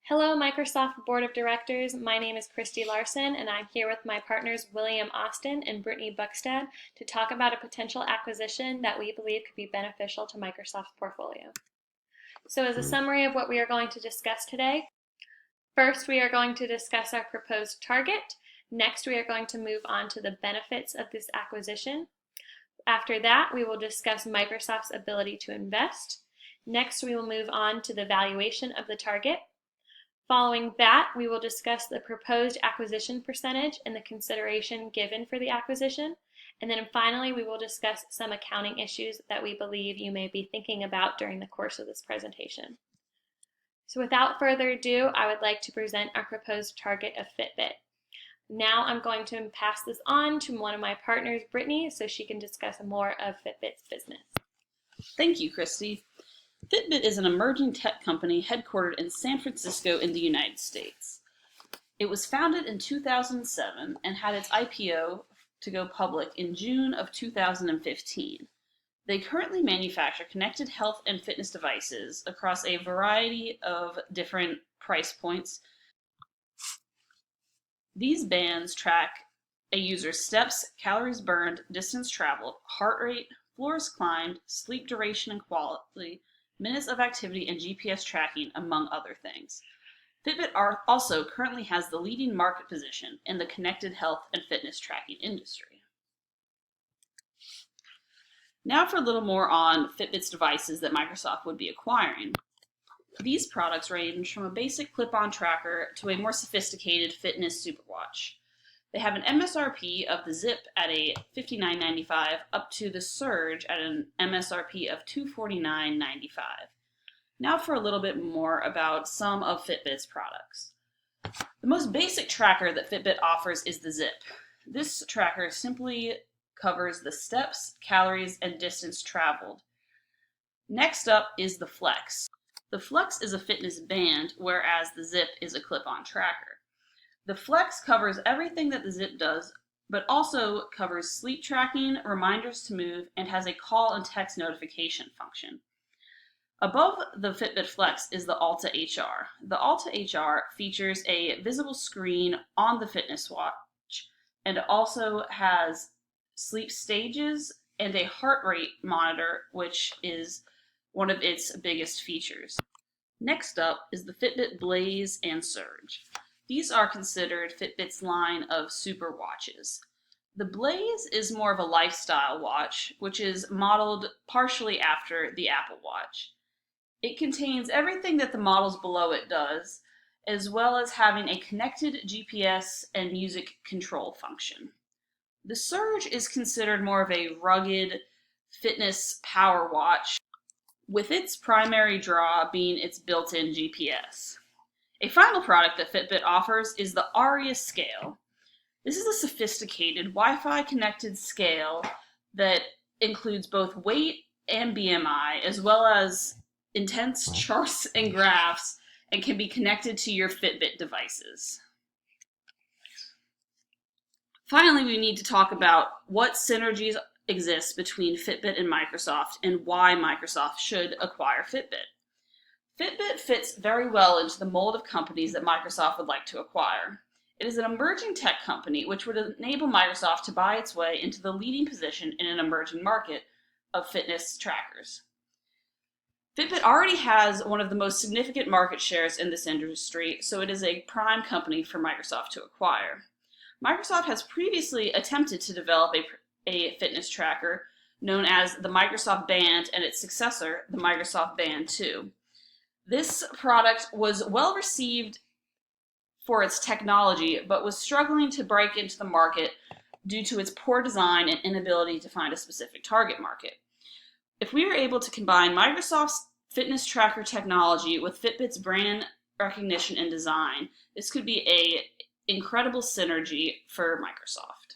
Hello, Microsoft Board of Directors. My name is Christy Larson, and I'm here with my partners William Austin and Brittany Buckstad to talk about a potential acquisition that we believe could be beneficial to Microsoft's portfolio. So as a summary of what we are going to discuss today, first we are going to discuss our proposed target. Next, we are going to move on to the benefits of this acquisition. After that, we will discuss Microsoft's ability to invest. Next, we will move on to the valuation of the target. Following that, we will discuss the proposed acquisition percentage and the consideration given for the acquisition. And then finally, we will discuss some accounting issues that we believe you may be thinking about during the course of this presentation. So without further ado, I would like to present our proposed target of Fitbit. Now I'm going to pass this on to one of my partners, Brittany, so she can discuss more of Fitbit's business. Thank you, Christy. Fitbit is an emerging tech company headquartered in San Francisco in the United States. It was founded in 2007 and had its IPO to go public in June of 2015. They currently manufacture connected health and fitness devices across a variety of different price points. These bands track a user's steps, calories burned, distance traveled, heart rate, floors climbed, sleep duration and quality, minutes of activity, and GPS tracking, among other things. Fitbit also currently has the leading market position in the connected health and fitness tracking industry. Now for a little more on Fitbit's devices that Microsoft would be acquiring. These products range from a basic clip-on tracker to a more sophisticated fitness superwatch. They have an MSRP of the Zip at a $59.95 up to the Surge at an MSRP of $249.95. Now for a little bit more about some of Fitbit's products. The most basic tracker that Fitbit offers is the Zip. This tracker simply covers the steps, calories, and distance traveled. Next up is the Flex. The Flex is a fitness band, whereas the Zip is a clip-on tracker. The Flex covers everything that the Zip does, but also covers sleep tracking, reminders to move, and has a call and text notification function. Above the Fitbit Flex is the Alta HR. The Alta HR features a visible screen on the fitness watch and also has sleep stages and a heart rate monitor, which is one of its biggest features. Next up is the Fitbit Blaze and Surge. These are considered Fitbit's line of super watches. The Blaze is more of a lifestyle watch, which is modeled partially after the Apple Watch. It contains everything that the models below it does, as well as having a connected GPS and music control function. The Surge is considered more of a rugged fitness power watch, with its primary draw being its built-in GPS. A final product that Fitbit offers is the Aria scale. This is a sophisticated Wi-Fi connected scale that includes both weight and BMI, as well as intense charts and graphs, and can be connected to your Fitbit devices. Finally, we need to talk about what synergies exist between Fitbit and Microsoft and why Microsoft should acquire Fitbit. Fitbit fits very well into the mold of companies that Microsoft would like to acquire. It is an emerging tech company which would enable Microsoft to buy its way into the leading position in an emerging market of fitness trackers. Fitbit already has one of the most significant market shares in this industry, so it is a prime company for Microsoft to acquire. Microsoft has previously attempted to develop a fitness tracker known as the Microsoft Band and its successor, the Microsoft Band 2. This product was well received for its technology, but was struggling to break into the market due to its poor design and inability to find a specific target market. If we were able to combine Microsoft's fitness tracker technology with Fitbit's brand recognition and design, this could be an incredible synergy for Microsoft.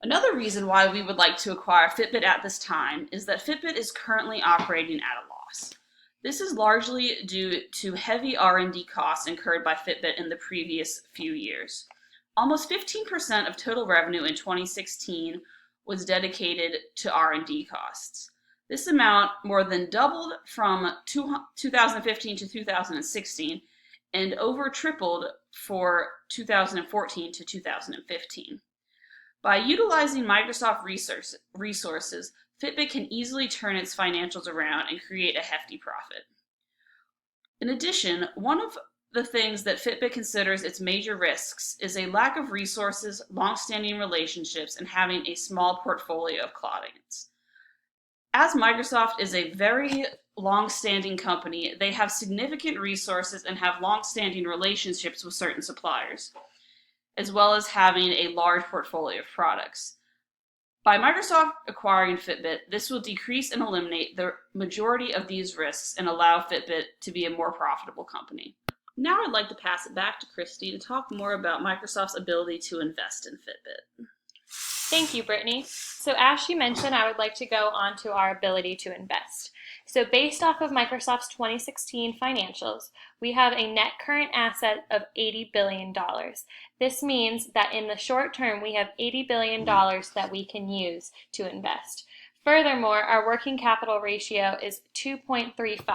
Another reason why we would like to acquire Fitbit at this time is that Fitbit is currently operating at a loss. This is largely due to heavy R&D costs incurred by Fitbit in the previous few years. Almost 15% of total revenue in 2016 was dedicated to R&D costs. This amount more than doubled from 2015 to 2016 and over tripled for 2014 to 2015. By utilizing Microsoft resources, Fitbit can easily turn its financials around and create a hefty profit. In addition, one of the things that Fitbit considers its major risks is a lack of resources, long-standing relationships, and having a small portfolio of clients. As Microsoft is a very long-standing company, they have significant resources and have long-standing relationships with certain suppliers, as well as having a large portfolio of products. By Microsoft acquiring Fitbit, this will decrease and eliminate the majority of these risks and allow Fitbit to be a more profitable company. Now I'd like to pass it back to Christy to talk more about Microsoft's ability to invest in Fitbit. Thank you, Brittany. So as she mentioned, I would like to go on to our ability to invest. So based off of Microsoft's 2016 financials, we have a net current asset of $80 billion. This means that in the short term, we have $80 billion that we can use to invest. Furthermore, our working capital ratio is 2.35.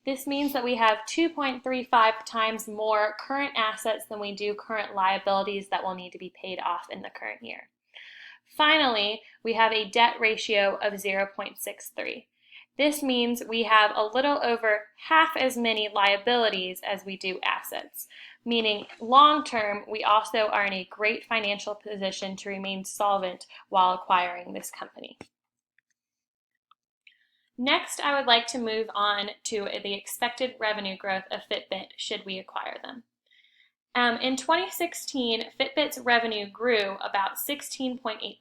This means that we have 2.35 times more current assets than we do current liabilities that will need to be paid off in the current year. Finally, we have a debt ratio of 0.63. This means we have a little over half as many liabilities as we do assets, meaning long term, we also are in a great financial position to remain solvent while acquiring this company. Next, I would like to move on to the expected revenue growth of Fitbit should we acquire them. In 2016, Fitbit's revenue grew about 16.8%.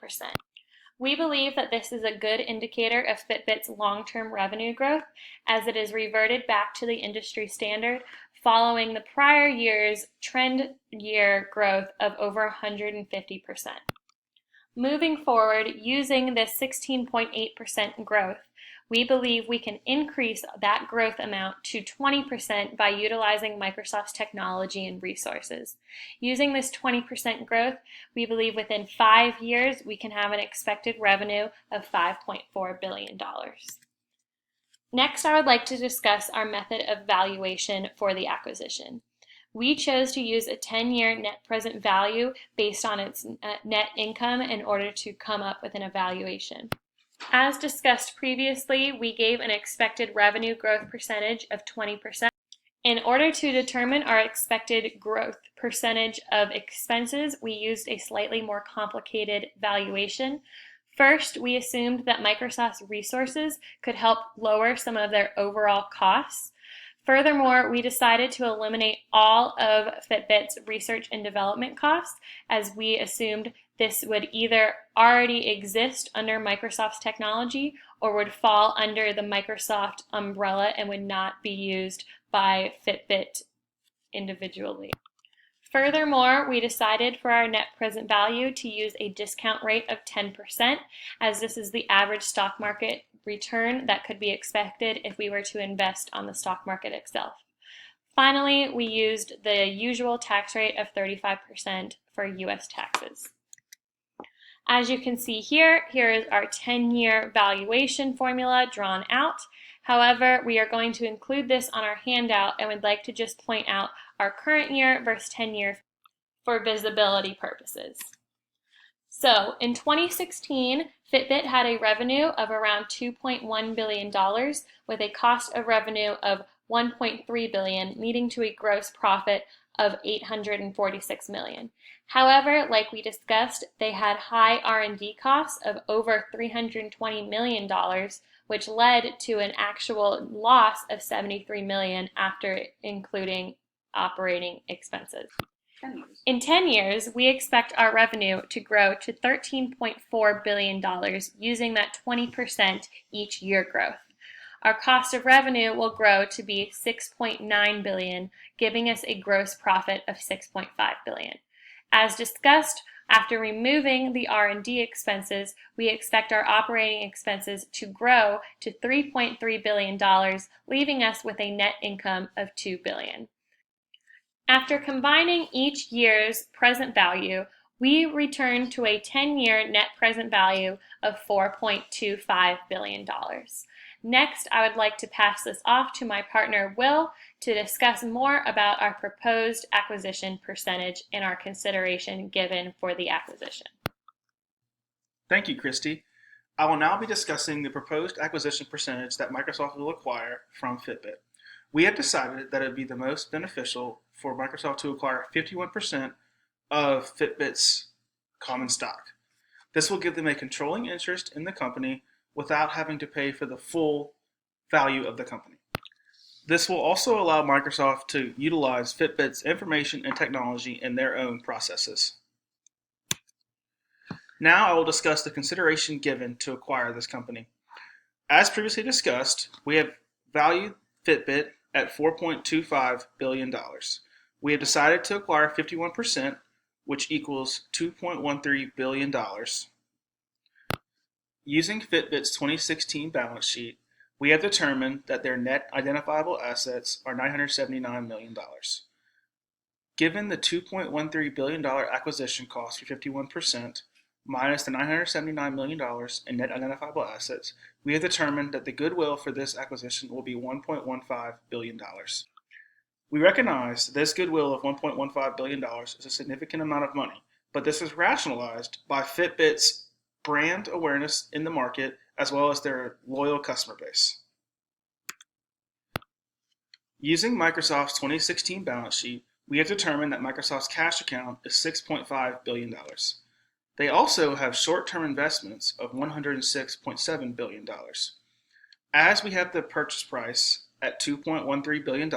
We believe that this is a good indicator of Fitbit's long-term revenue growth, as it is reverted back to the industry standard following the prior year's trend year growth of over 150%. Moving forward, using this 16.8% growth, we believe we can increase that growth amount to 20% by utilizing Microsoft's technology and resources. Using this 20% growth, we believe within 5 years we can have an expected revenue of $5.4 billion. Next, I would like to discuss our method of valuation for the acquisition. We chose to use a 10-year net present value based on its net income in order to come up with an evaluation. As discussed previously, we gave an expected revenue growth percentage of 20%. In order to determine our expected growth percentage of expenses, we used a slightly more complicated valuation. First, we assumed that Microsoft's resources could help lower some of their overall costs. Furthermore, we decided to eliminate all of Fitbit's research and development costs, as we assumed this would either already exist under Microsoft's technology or would fall under the Microsoft umbrella and would not be used by Fitbit individually. Furthermore, we decided for our net present value to use a discount rate of 10%, as this is the average stock market return that could be expected if we were to invest on the stock market itself. Finally, we used the usual tax rate of 35% for U.S. taxes. As you can see here, here is our 10-year valuation formula drawn out. However, we are going to include this on our handout and would like to just point out our current year versus 10 year for visibility purposes. So in 2016, Fitbit had a revenue of around $2.1 billion with a cost of revenue of $1.3 billion, leading to a gross profit of $846 million. However, like we discussed, they had high R&D costs of over $320 million, which led to an actual loss of $73 million after including operating expenses. In 10 years, we expect our revenue to grow to $13.4 billion using that 20% each year growth. Our cost of revenue will grow to be $6.9 billion, giving us a gross profit of $6.5 billion. As discussed, after removing the R&D expenses, we expect our operating expenses to grow to $3.3 billion, leaving us with a net income of $2 billion. After combining each year's present value We return to a 10-year net present value of $4.25 billion. Next, I would like to pass this off to my partner Will to discuss more about our proposed acquisition percentage and our consideration given for the acquisition. Thank you, Christy. I will now be discussing the proposed acquisition percentage that Microsoft will acquire from Fitbit. We have decided that it would be the most beneficial for Microsoft to acquire 51% of Fitbit's common stock. This will give them a controlling interest in the company without having to pay for the full value of the company. This will also allow Microsoft to utilize Fitbit's information and technology in their own processes. Now I will discuss the consideration given to acquire this company. As previously discussed, we have valued Fitbit at $4.25 billion. We have decided to acquire 51%, which equals $2.13 billion. Using Fitbit's 2016 balance sheet, we have determined that their net identifiable assets are $979 million. Given the $2.13 billion acquisition cost for 51%, minus the $979 million in net identifiable assets, we have determined that the goodwill for this acquisition will be $1.15 billion. We recognize this goodwill of $1.15 billion is a significant amount of money, but this is rationalized by Fitbit's brand awareness in the market as well as their loyal customer base. Using Microsoft's 2016 balance sheet, we have determined that Microsoft's cash account is $6.5 billion. They also have short-term investments of $106.7 billion. As we have the purchase price at $2.13 billion,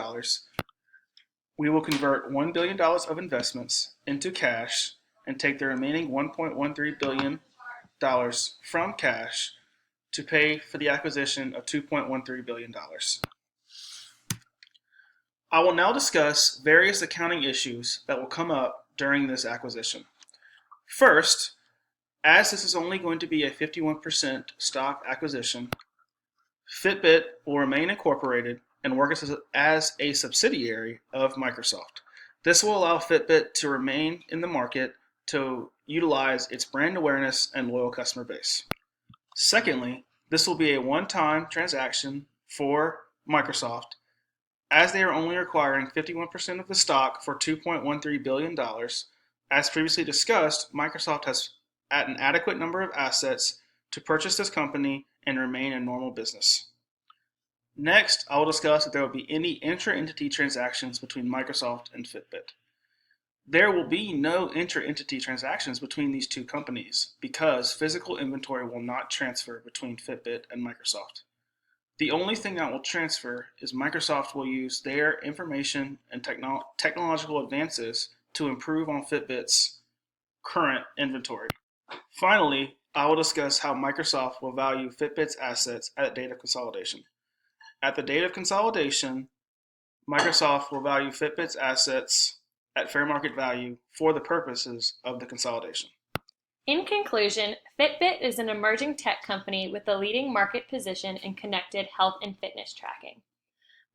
we will convert $1 billion of investments into cash and take the remaining $1.13 billion from cash to pay for the acquisition of $2.13 billion. I will now discuss various accounting issues that will come up during this acquisition. First, as this is only going to be a 51% stock acquisition, Fitbit will remain incorporated and work as a subsidiary of Microsoft. This will allow Fitbit to remain in the market to utilize its brand awareness and loyal customer base. Secondly, this will be a one-time transaction for Microsoft, as they are only acquiring 51% of the stock for $2.13 billion. As previously discussed, Microsoft has an adequate number of assets to purchase this company and remain in normal business. Next, I will discuss if there will be any intra-entity transactions between Microsoft and Fitbit. There will be no intra-entity transactions between these two companies because physical inventory will not transfer between Fitbit and Microsoft. The only thing that will transfer is Microsoft will use their information and technological advances to improve on Fitbit's current inventory. Finally, I will discuss how Microsoft will value Fitbit's assets at the date of consolidation. At the date of consolidation, Microsoft will value Fitbit's assets at fair market value for the purposes of the consolidation. In conclusion, Fitbit is an emerging tech company with a leading market position in connected health and fitness tracking.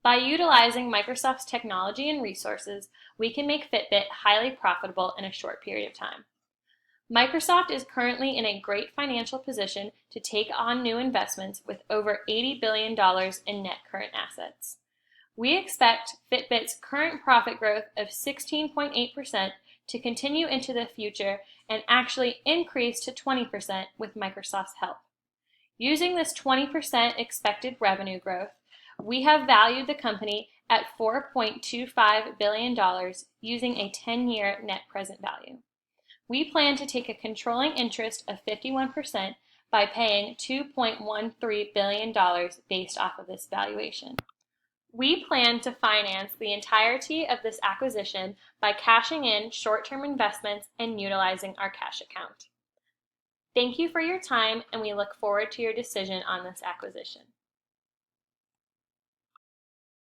By utilizing Microsoft's technology and resources, we can make Fitbit highly profitable in a short period of time. Microsoft is currently in a great financial position to take on new investments with over $80 billion in net current assets. We expect Fitbit's current profit growth of 16.8% to continue into the future and actually increase to 20% with Microsoft's help. Using this 20% expected revenue growth, we have valued the company at $4.25 billion using a 10-year net present value. We plan to take a controlling interest of 51% by paying $2.13 billion based off of this valuation. We plan to finance the entirety of this acquisition by cashing in short-term investments and utilizing our cash account. Thank you for your time, and we look forward to your decision on this acquisition.